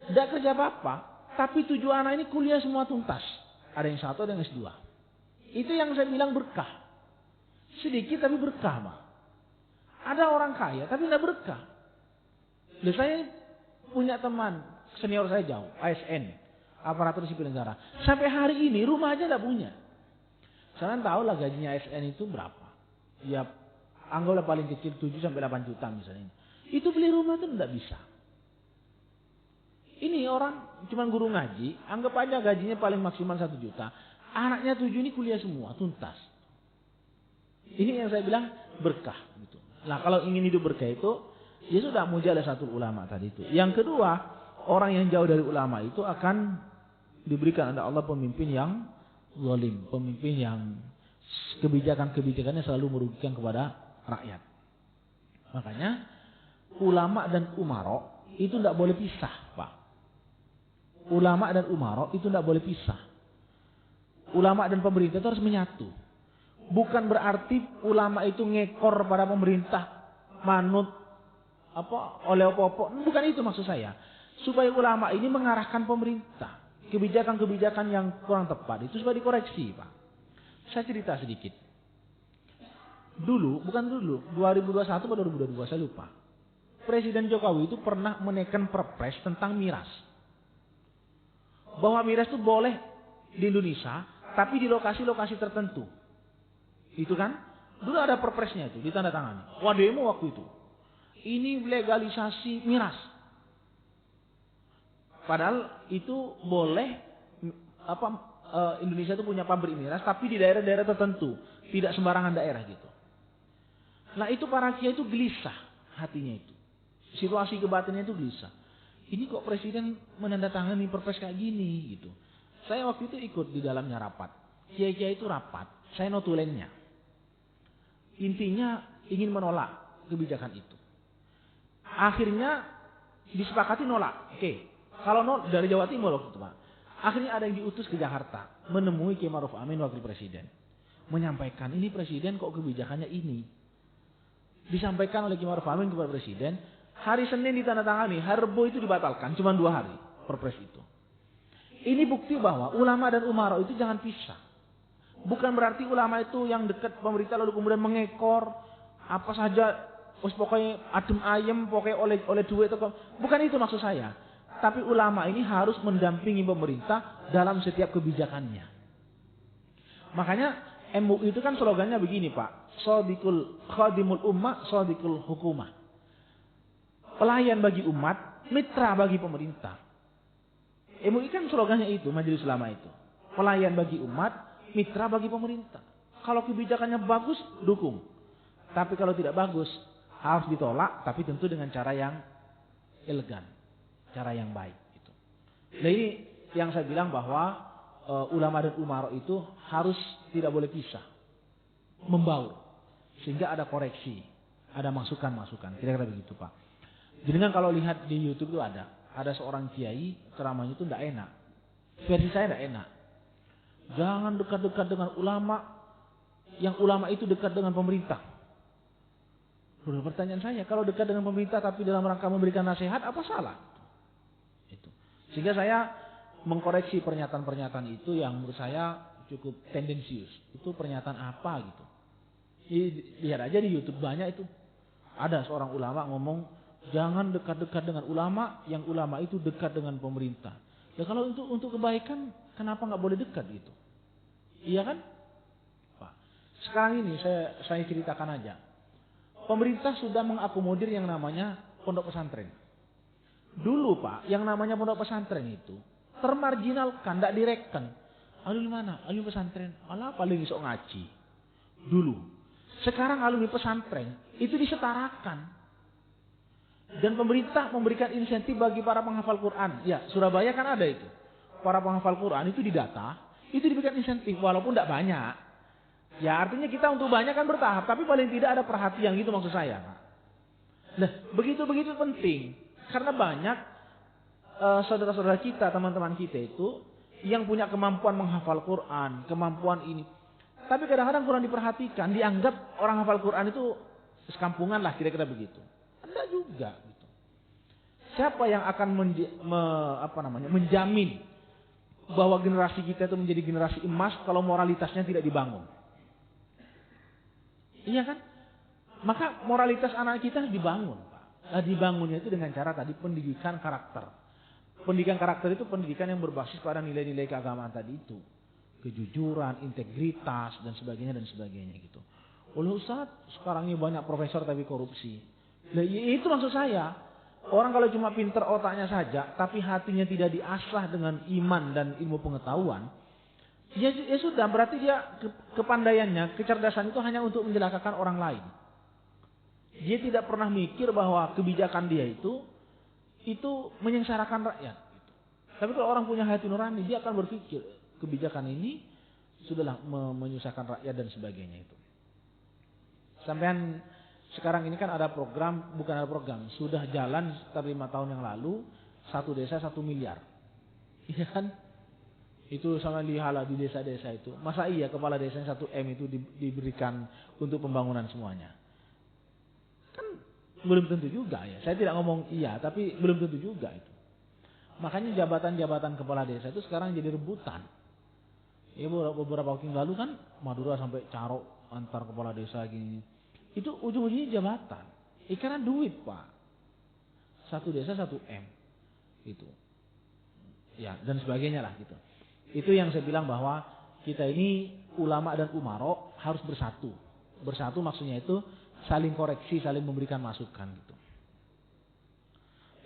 Tidak kerja apa-apa. Tapi 7 anak ini kuliah semua tuntas. Ada yang 1, ada yang S2. Itu yang saya bilang berkah. Sedikit tapi berkah, Pak. Ada orang kaya tapi tidak berkah. Lalu saya punya teman senior saya jauh, ASN. Aparatur sipil negara. Sampai hari ini rumah aja tidak punya. Kalian tahu lah gajinya ASN itu berapa. Ya anggaplah paling kecil 7 sampai 8 juta misalnya. Itu beli rumah itu tidak bisa. Ini orang cuma guru ngaji, anggap aja gajinya paling maksimal 1 juta. Anaknya 7 ini kuliah semua, tuntas. Ini yang saya bilang berkah. Gitu. Nah kalau ingin hidup berkah itu, ya sudah mujalasatul ulama tadi itu. Yang kedua, orang yang jauh dari ulama itu akan diberikan oleh Allah pemimpin yang zalim, pemimpin yang kebijakan-kebijakannya selalu merugikan kepada rakyat. Makanya ulama dan umaro itu tidak boleh pisah, Pak. Ulama dan umaro itu tidak boleh pisah. Ulama dan pemerintah itu harus menyatu. Bukan berarti ulama itu ngekor pada pemerintah, manut oleh opo-opo. Bukan itu maksud saya. Supaya ulama ini mengarahkan pemerintah. Kebijakan-kebijakan yang kurang tepat itu supaya dikoreksi, Pak. Saya cerita sedikit. Dulu, bukan dulu, 2021 atau 2022 saya lupa. Presiden Jokowi itu pernah menekan perpres tentang miras. Bahwa miras itu boleh di Indonesia, tapi di lokasi-lokasi tertentu. Itu kan? Dulu ada perpresnya itu, ditandatangani. Wah demo waktu itu. Ini legalisasi miras. Padahal itu boleh Indonesia itu punya pabrik miras, tapi di daerah-daerah tertentu, tidak sembarangan daerah gitu. Nah itu para kiai itu gelisah hatinya itu. Situasi kebatinnya itu gelisah. Ini kok presiden menandatangani perpres kayak gini gitu. Saya waktu itu ikut di dalamnya rapat. Kiai-kiai itu rapat. Saya notulennya. Intinya ingin menolak kebijakan itu. Akhirnya disepakati nolak. Oke. Kalau dari Jawa Timur waktu itu Pak. Akhirnya ada yang diutus ke Jakarta. Menemui Kiai Ma'ruf Amin wakil presiden. Menyampaikan ini presiden kok kebijakannya ini. Disampaikan oleh Kiai Ma'ruf Amin kepada presiden. Hari Senin ditandatangani. Hari Rabu itu dibatalkan. Cuma 2 hari perpres itu. Ini bukti bahwa ulama dan umara itu jangan pisah. Bukan berarti ulama itu yang dekat pemerintah lalu kemudian mengekor. Apa saja. Pokoknya adem ayem. Pokoknya oleh duit. Bukan itu maksud saya. Tapi ulama ini harus mendampingi pemerintah dalam setiap kebijakannya. Makanya MUI itu kan slogannya begini Pak. Shadiqul khadimul ummah, shadiqul hukumah. Pelayan bagi umat, mitra bagi pemerintah. MUI kan slogannya itu, Majelis Ulama itu. Pelayan bagi umat, mitra bagi pemerintah. Kalau kebijakannya bagus, dukung. Tapi kalau tidak bagus, harus ditolak, tapi tentu dengan cara yang elegan. Cara yang baik. Gitu. Nah ini yang saya bilang bahwa ulama dan umara itu harus tidak boleh pisah. Membaur. Sehingga ada koreksi. Ada masukan-masukan. Kira-kira begitu Pak. Jadi kan kalau lihat di YouTube itu ada seorang kiai ceramahnya itu tidak enak. Versi saya tidak enak. Jangan dekat-dekat dengan ulama. Yang ulama itu dekat dengan pemerintah. Lalu pertanyaan saya, kalau dekat dengan pemerintah tapi dalam rangka memberikan nasihat, apa salah? Itu. Sehingga saya mengkoreksi pernyataan-pernyataan itu yang menurut saya cukup tendensius. Itu pernyataan apa gitu. Lihat aja di YouTube banyak itu. Ada seorang ulama ngomong, jangan dekat-dekat dengan ulama, yang ulama itu dekat dengan pemerintah. Ya kalau untuk kebaikan, kenapa nggak boleh dekat gitu? Iya kan? Pak. Sekarang ini saya ceritakan aja. Pemerintah sudah mengakomodir yang namanya pondok pesantren. Dulu Pak, yang namanya pondok pesantren itu termarginalkan, tidak direken. Alumni mana? Alumni pesantren. Alah paling bisa ngaji. Dulu. Sekarang alumni pesantren itu disetarakan. Dan pemerintah memberikan insentif bagi para penghafal Quran. Ya, Surabaya kan ada itu. Para penghafal Quran itu didata, itu diberikan insentif walaupun tidak banyak. Ya artinya kita untuk banyak kan bertahap, tapi paling tidak ada perhatian gitu maksud saya. Nah, begitu-begitu penting. Karena banyak saudara-saudara kita, teman-teman kita itu yang punya kemampuan menghafal Quran, kemampuan ini. Tapi kadang-kadang kurang diperhatikan, dianggap orang hafal Quran itu sekampungan lah kira-kira begitu. Enggak juga gitu. Siapa yang akan menjamin bahwa generasi kita itu menjadi generasi emas kalau moralitasnya tidak dibangun? Iya kan? Maka moralitas anak kita harus dibangun, Pak. Nah, dibangunnya itu dengan cara tadi pendidikan karakter. Pendidikan karakter itu pendidikan yang berbasis pada nilai-nilai keagamaan tadi itu. Kejujuran, integritas, dan sebagainya gitu. Oleh Ustaz, sekarang ini banyak profesor tapi korupsi. Nah, itu maksud saya. Orang kalau cuma pinter otaknya saja, tapi hatinya tidak diasah dengan iman dan ilmu pengetahuan, ya sudah, berarti dia kepandaiannya, kecerdasan itu hanya untuk menjelakakan orang lain. Dia tidak pernah mikir bahwa kebijakan dia itu menyengsarakan rakyat. Tapi kalau orang punya hati nurani, dia akan berpikir kebijakan ini sudahlah menyusahkan rakyat dan sebagainya itu. Sampean sekarang ini kan ada program, bukan ada program, sudah jalan sekitar 5 tahun yang lalu, 1 desa 1 miliar. Iya kan? Itu sama dihala di desa-desa itu. Masa iya kepala desanya 1 M itu diberikan untuk pembangunan semuanya? Kan belum tentu juga ya. Saya tidak ngomong iya, tapi belum tentu juga itu. Makanya jabatan-jabatan kepala desa itu sekarang jadi rebutan. Ya beberapa waktu yang lalu kan Madura sampai Carok antar kepala desa gini. Itu ujung-ujungnya jabatan. Karena duit Pak. 1 desa 1 M. Itu. Ya dan sebagainya lah gitu. Itu yang saya bilang bahwa kita ini ulama dan umaro harus bersatu. Bersatu maksudnya itu saling koreksi, saling memberikan masukan gitu.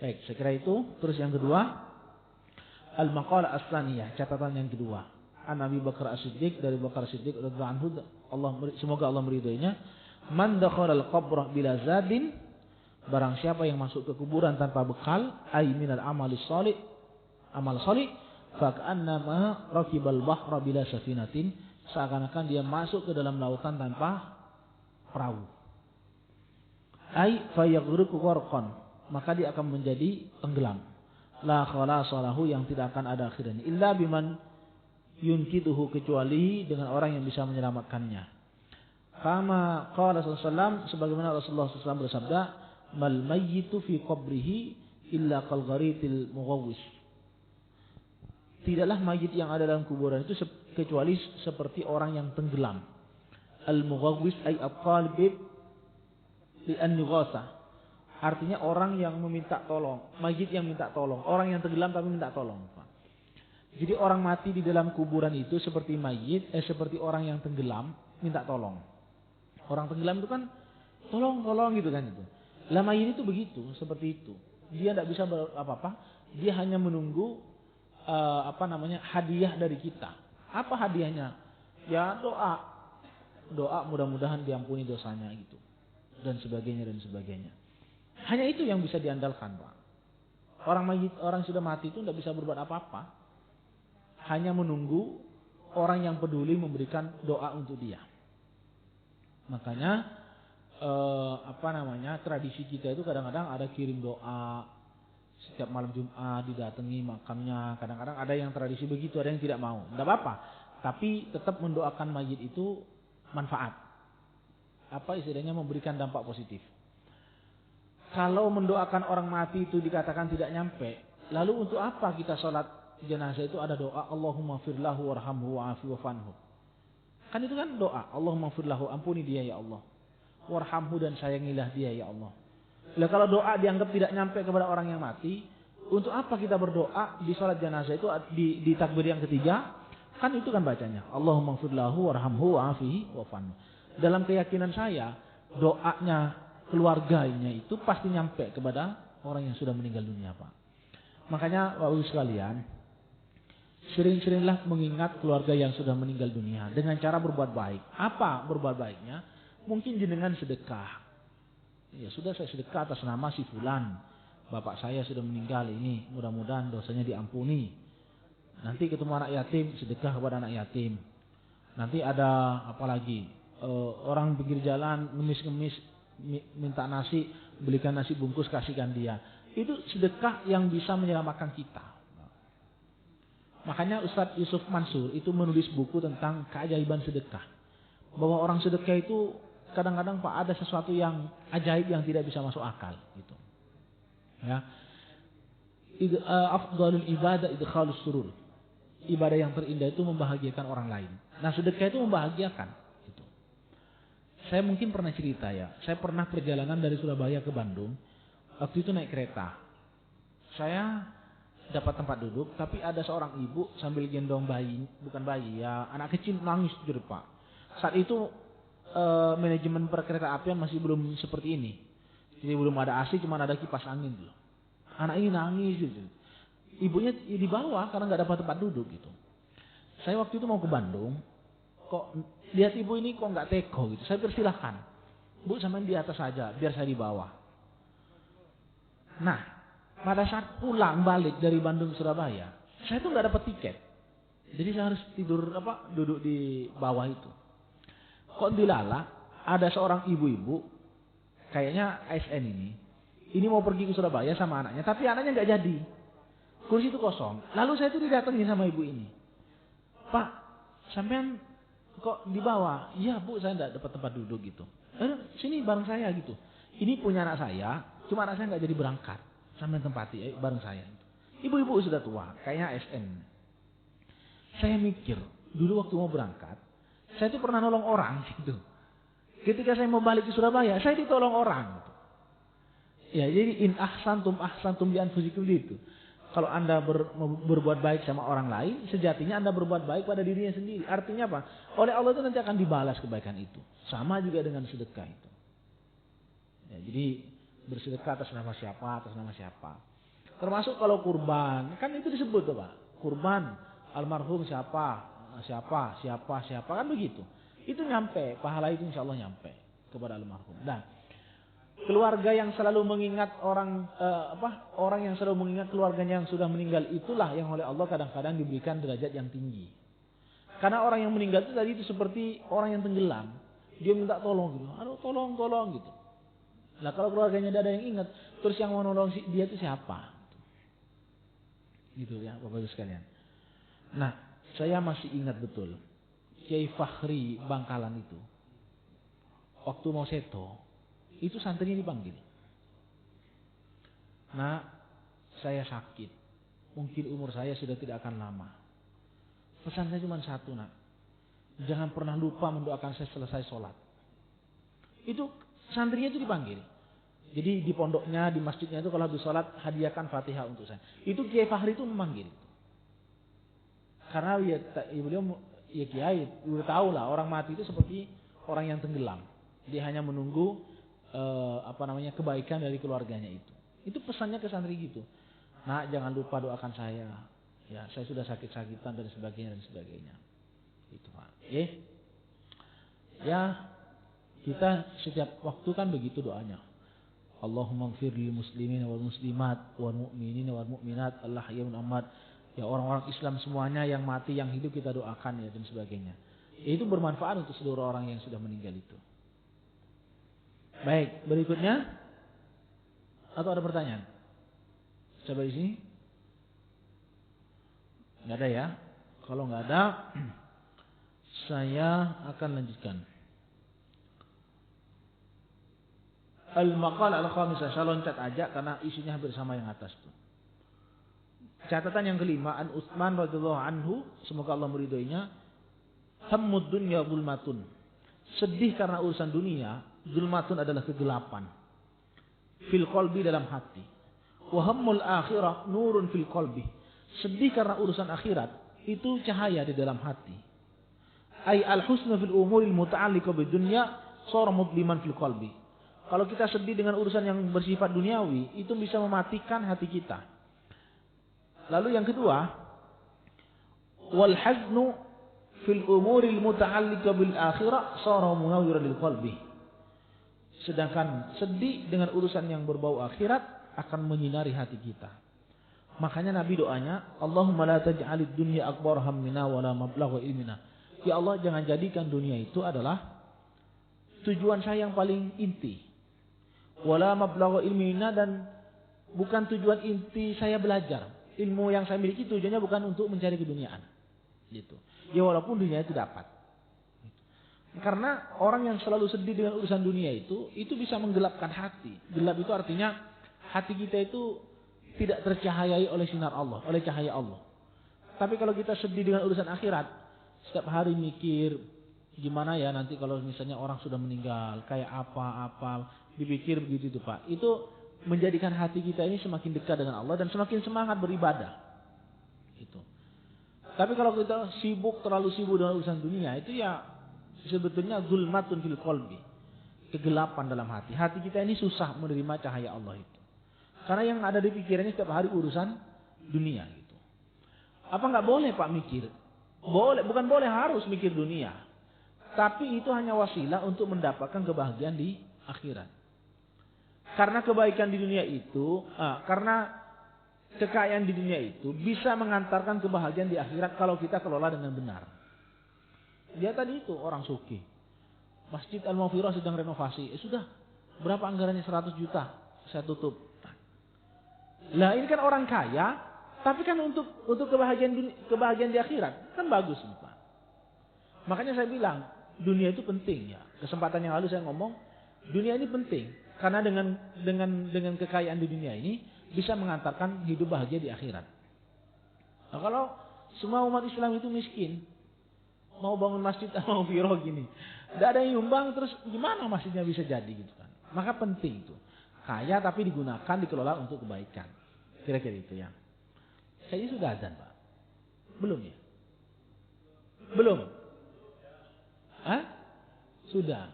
Baik, saya kira itu. Terus yang kedua, al-maqalah as-tsaniyah, catatan yang kedua. An Abi Bakar As-Siddiq, dari Bakar As-Siddiq radhiyallahu anhu, semoga Allah meridhoinya, man dakhala al-qabra bila zadin, barang siapa yang masuk ke kuburan tanpa bekal, ay minal amali shalih, amal salih, fa ka'annama rakibal bahra bila safinatin, seakan-akan dia masuk ke dalam lautan tanpa perahu. Ay fayaghriqu gharqan, maka dia akan menjadi tenggelam. La khalasa lahu, yang tidak akan ada akhirnya, illa biman yunkiduhu, kecuali dengan orang yang bisa menyelamatkannya. Kama qala sallallahu alaihi wasallam, sebagaimana Rasulullah SAW bersabda, mal mayyitu fi qabrihi illa kal gharitil mughawwis. Tidaklah mayit yang ada dalam kuburan itu kecuali seperti orang yang tenggelam. Al mughawwis ay at-talib li an yughasa. Artinya orang yang meminta tolong, mayit yang minta tolong, orang yang tenggelam tapi minta tolong. Jadi orang mati di dalam kuburan itu seperti mayit, seperti orang yang tenggelam minta tolong. Orang tenggelam itu kan tolong gitu kan itu. Lah mayit itu begitu, seperti itu. Dia tidak bisa apa-apa, dia hanya menunggu hadiah dari kita. Apa hadiahnya? Ya doa. Doa mudah-mudahan diampuni dosanya gitu. Dan sebagainya. Hanya itu yang bisa diandalkan, Pak. Orang sudah mati itu tidak bisa berbuat apa-apa. Hanya menunggu orang yang peduli memberikan doa untuk dia. Makanya tradisi kita itu kadang-kadang ada kirim doa setiap malam Jumat, didatangi makamnya. Kadang-kadang ada yang tradisi begitu, ada yang tidak mau. Tidak apa-apa, tapi tetap mendoakan mayit itu manfaat. Apa istilahnya, memberikan dampak positif. Kalau mendoakan orang mati itu dikatakan tidak nyampe, lalu untuk apa kita sholat jenazah itu ada doa Allahumma firlahu warhamhu wa'afi wa'fanhu. Kan itu kan doa, Allahumma firlahu, ampuni dia ya Allah, warhamhu, dan sayangilah dia ya Allah. Nah, kalau doa dianggap tidak nyampe kepada orang yang mati, untuk apa kita berdoa di sholat jenazah itu di takbir yang ketiga? Kan itu kan bacanya Allahumma firlahu warhamhu wa'afi wa'fanhu. Dalam keyakinan saya, doanya keluarganya itu pasti nyampe kepada orang yang sudah meninggal dunia, Pak. Makanya Bapak Ibu sekalian, sering-seringlah mengingat keluarga yang sudah meninggal dunia dengan cara berbuat baik. Apa berbuat baiknya? Mungkin jenengan sedekah. Ya sudah, saya sedekah atas nama si fulan. Bapak saya sudah meninggal ini, mudah-mudahan dosanya diampuni. Nanti ketemu anak yatim, sedekah kepada anak yatim. Nanti ada apa lagi? Orang pinggir jalan ngemis-ngemis minta nasi, belikan nasi bungkus, kasihkan dia. Itu sedekah yang bisa menyelamatkan kita. Makanya Ustadz Yusuf Mansur itu menulis buku tentang keajaiban sedekah. Bahwa orang sedekah itu kadang-kadang Pak ada sesuatu yang ajaib yang tidak bisa masuk akal gitu. Ya. Afdhalul ibadah idkhalus surur. Ibadah yang terindah itu membahagiakan orang lain. Nah, sedekah itu membahagiakan. Saya mungkin pernah cerita ya, saya pernah perjalanan dari Surabaya ke Bandung, waktu itu naik kereta. Saya dapat tempat duduk, tapi ada seorang ibu sambil gendong bayi, bukan bayi ya, anak kecil nangis jujur Pak. Saat itu manajemen perkereta apian masih belum seperti ini. Jadi belum ada AC, cuma ada kipas angin dulu. Anak ini nangis gitu. Ibunya di bawah karena nggak dapat tempat duduk gitu. Saya waktu itu mau ke Bandung, kok lihat ibu ini kok nggak teko gitu. Saya persilahkan, Bu sampean di atas saja, biar saya di bawah. Nah, pada saat pulang balik dari Bandung ke Surabaya, saya tuh nggak dapat tiket. Jadi saya harus duduk di bawah itu. Kok dilala, ada seorang ibu-ibu, kayaknya ASN ini mau pergi ke Surabaya sama anaknya, tapi anaknya nggak jadi. Kursi itu kosong. Lalu saya tuh didatangi sama ibu ini. Pak, sampean kok di bawah? Iya Bu, saya nggak dapat tempat duduk gitu. Sini bareng saya gitu. Ini punya anak saya, cuma anak saya nggak jadi berangkat. Sampai tempati bareng saya. Ibu-ibu sudah tua, kayaknya ASN. Saya mikir, dulu waktu mau berangkat, saya tuh pernah nolong orang gitu. Ketika saya mau balik ke Surabaya, saya ditolong orang. Gitu. Ya, jadi in ahsantum bi anfusikum gitu. Kalau Anda berbuat baik sama orang lain, sejatinya Anda berbuat baik pada dirinya sendiri. Artinya apa? Oleh Allah itu nanti akan dibalas kebaikan itu. Sama juga dengan sedekah itu. Ya, jadi bersedekah atas nama siapa. Termasuk kalau kurban, kan itu disebut tuh Pak. Kurban almarhum siapa? siapa kan begitu. Itu nyampe, pahala itu insya Allah nyampe kepada almarhum. Nah, keluarga yang selalu mengingat orang yang selalu mengingat keluarganya yang sudah meninggal, itulah yang oleh Allah kadang-kadang diberikan derajat yang tinggi. Karena orang yang meninggal itu tadi itu seperti orang yang tenggelam, dia minta tolong gitu, aduh tolong gitu. Nah kalau keluarganya tidak ada yang ingat, terus yang mau nolong dia itu siapa? Gitu ya Bapak Ibu sekalian. Nah saya masih ingat betul Kiai Fakhri Bangkalan itu, waktu mau seto, itu santrinya dipanggil. Nah saya sakit, mungkin umur saya sudah tidak akan lama. Pesan saya cuma satu, nak, jangan pernah lupa mendoakan saya selesai sholat. Itu santrinya itu dipanggil. Jadi di pondoknya, di masjidnya itu kalau habis sholat hadiahkan Fatihah untuk saya. Itu Kiai Fakhri itu memanggil. Karena beliau ya Kiai, udah tahu lah orang mati itu seperti orang yang tenggelam. Dia hanya menunggu kebaikan dari keluarganya itu. Itu pesannya ke santri gitu. Nah, jangan lupa doakan saya. Ya, saya sudah sakit-sakitan dan sebagainya. Itu Pak. Ya, kita setiap waktu kan begitu doanya. Allahumma ighfir lil muslimin wal muslimat wal mu'minin wal mu'minat al-ahya'i wal amwat. Ya, orang-orang Islam semuanya yang mati, yang hidup kita doakan ya dan sebagainya. Itu bermanfaat untuk seluruh orang yang sudah meninggal itu. Baik, berikutnya atau ada pertanyaan? Coba di sini. Nggak ada ya? Kalau nggak ada, saya akan lanjutkan. Al-maqal al-khamisah, saya loncat aja karena isinya hampir sama yang atas tuh. Catatan yang kelima, An Utsman radhiyallahu anhu, semoga Allah meridhoinya, hammud dunya zulmatun. Sedih karena urusan dunia, zulmatun adalah kegelapan. Fil qalbi, dalam hati. Wa hammul akhirah nurun fil qalbi. Sedih karena urusan akhirat itu cahaya di dalam hati. Ai al-husnu fil umuril muta'alliqah bidunya shara mudliman fil qalbi. Kalau kita sedih dengan urusan yang bersifat duniawi, itu bisa mematikan hati kita. Lalu yang kedua, wal haznu fil umuril muta'alliqah bil akhirah shara munawwiran lil qalbi. Sedangkan sedih dengan urusan yang berbau akhirat akan menyinari hati kita. Makanya Nabi doanya, Allahumma la taj'alid dunya akbar hammina wa la mablagha ilmina. Ya Allah, jangan jadikan dunia itu adalah tujuan saya yang paling inti. Wa la mablagha ilmina, dan bukan tujuan inti saya belajar. Ilmu yang saya miliki tujuannya bukan untuk mencari keduniaan. Gitu. Ya walaupun dunia itu dapat. Karena orang yang selalu sedih dengan urusan dunia itu bisa menggelapkan hati. Gelap itu artinya hati kita itu tidak tercahayai oleh sinar Allah, oleh cahaya Allah. Tapi kalau kita sedih dengan urusan akhirat, setiap hari mikir, gimana ya nanti kalau misalnya orang sudah meninggal, kayak apa, dipikir begitu itu Pak. Itu menjadikan hati kita ini semakin dekat dengan Allah dan semakin semangat beribadah. Itu. Tapi kalau kita terlalu sibuk dengan urusan dunia, itu ya sebetulnya zulmatun fil qalbi. Kegelapan dalam hati. Hati kita ini susah menerima cahaya Allah itu. Karena yang ada di pikirannya setiap hari urusan dunia gitu. Apa nggak boleh Pak mikir? Boleh, bukan boleh, harus mikir dunia. Tapi itu hanya wasilah untuk mendapatkan kebahagiaan di akhirat. Karena kebaikan di dunia itu, karena kekayaan di dunia itu bisa mengantarkan kebahagiaan di akhirat kalau kita kelola dengan benar. Dia tadi itu orang sugih. Masjid Al-Maghfirah sedang renovasi. Sudah, berapa anggarannya? 100 juta. Saya tutup. Lah ini kan orang kaya, tapi kan untuk kebahagiaan di akhirat kan bagus nih Pak. Makanya saya bilang dunia itu penting ya. Kesempatan yang lalu saya ngomong dunia ini penting karena dengan kekayaan di dunia ini bisa mengantarkan hidup bahagia di akhirat. Nah, kalau semua umat Islam itu miskin, mau bangun masjid mau biro gini, tidak ada yang nyumbang, terus gimana masjidnya bisa jadi gitu kan? Maka penting itu. Kaya tapi digunakan, dikelola untuk kebaikan. Kira-kira itu ya. Kayaknya sudah azan Pak. Belum ya? Belum? Hah? Sudah.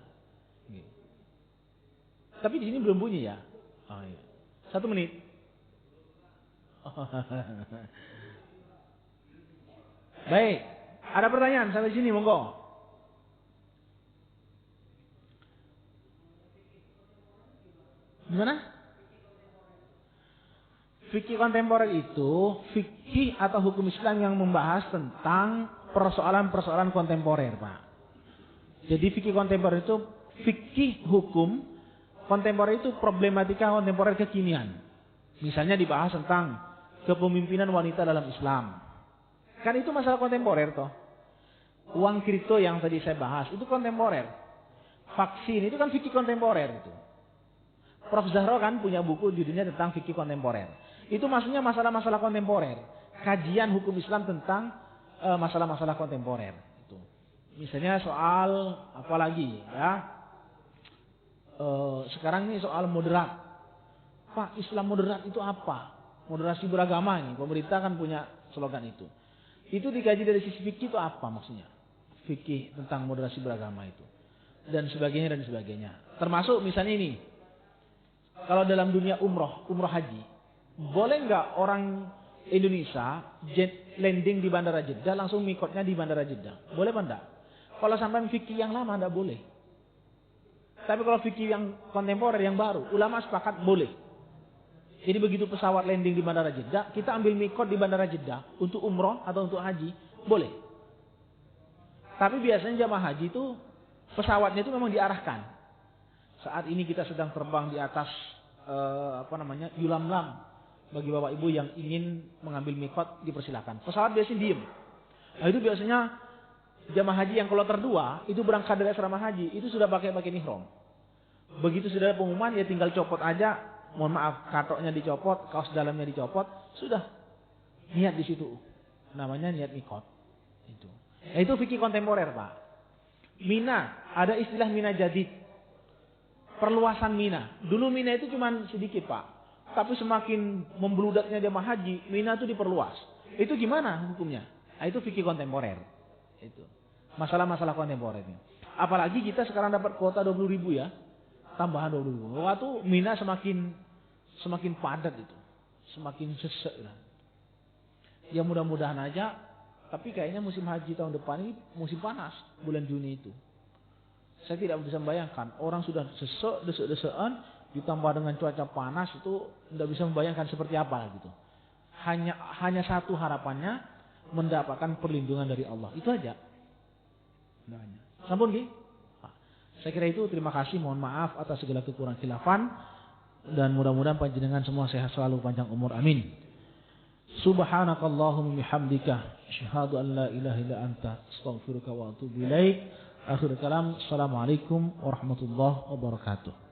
Tapi di sini belum bunyi ya? Oh iya. 1 menit. Baik. Ada pertanyaan sampai sini, monggo. Gimana? Fikih kontemporer itu fikih atau hukum Islam yang membahas tentang persoalan-persoalan kontemporer, Pak. Jadi fikih kontemporer itu fikih hukum kontemporer itu problematika kontemporer kekinian. Misalnya dibahas tentang kepemimpinan wanita dalam Islam. Kan itu masalah kontemporer toh. Uang kripto yang tadi saya bahas itu kontemporer. Vaksin itu kan fikih kontemporer itu. Prof. Zahro kan punya buku judulnya tentang fikih kontemporer. Itu maksudnya masalah-masalah kontemporer. Kajian hukum Islam tentang masalah-masalah kontemporer. Itu. Misalnya soal apa lagi ya? Sekarang ini soal moderat. Pak, Islam moderat itu apa? Moderasi beragama ini. Pemerintah kan punya slogan itu. Itu dikaji dari sisi fikih itu apa maksudnya? Fikih tentang moderasi beragama itu. Dan sebagainya dan sebagainya. Termasuk misalnya ini. Kalau dalam dunia umroh haji. Boleh nggak orang Indonesia landing di Bandara Jeddah langsung mikotnya di Bandara Jeddah? Boleh apa enggak? Kalau sampai fikih yang lama enggak boleh. Tapi kalau fikih yang kontemporer yang baru, ulama sepakat boleh. Jadi begitu pesawat landing di Bandara Jeddah, kita ambil mikot di Bandara Jeddah untuk umroh atau untuk haji, boleh. Tapi biasanya jamaah haji itu pesawatnya itu memang diarahkan. Saat ini kita sedang terbang di atas Yulamlam. Bagi bapak ibu yang ingin mengambil mikot dipersilakan. Pesawat biasanya diem. Nah itu biasanya jamaah haji yang kloter 2 itu berangkat dari asrama haji itu sudah pakai ihram. Begitu sudah ada pengumuman ya tinggal copot aja. Mohon maaf katoknya dicopot, kaos dalamnya dicopot, sudah niat di situ. Namanya niat mikot. Itu. Nah, itu fikih kontemporer, Pak. Mina, ada istilah Mina Jadid. Perluasan Mina. Dulu Mina itu cuma sedikit, Pak. Tapi semakin membludaknya jamaah haji, Mina itu diperluas. Itu gimana hukumnya? Nah, itu fikih kontemporer. Itu. Masalah-masalah kontemporernya. Apalagi kita sekarang dapat kuota 20.000 ya. Tambahan 20.000. Waktu Mina semakin padat itu. Semakin sesek. Ya mudah-mudahan aja. Tapi kayaknya musim haji tahun depan ini musim panas. Bulan Juni itu. Saya tidak bisa membayangkan. Orang sudah sesek, desek-desekan. Ditambah dengan cuaca panas itu tidak bisa membayangkan seperti apa gitu. Hanya satu harapannya mendapatkan perlindungan dari Allah. Itu aja. Sampun nggih? Saya kira itu. Terima kasih. Mohon maaf atas segala kekurangan khilafan dan mudah-mudahan panjenengan semua sehat selalu, panjang umur. Amin. Subhanakallahumma bihamdika asyhadu an la ilaha illa anta astaghfiruka wa atubu ilaik. Akhir kalam. Assalamualaikum warahmatullahi wabarakatuh.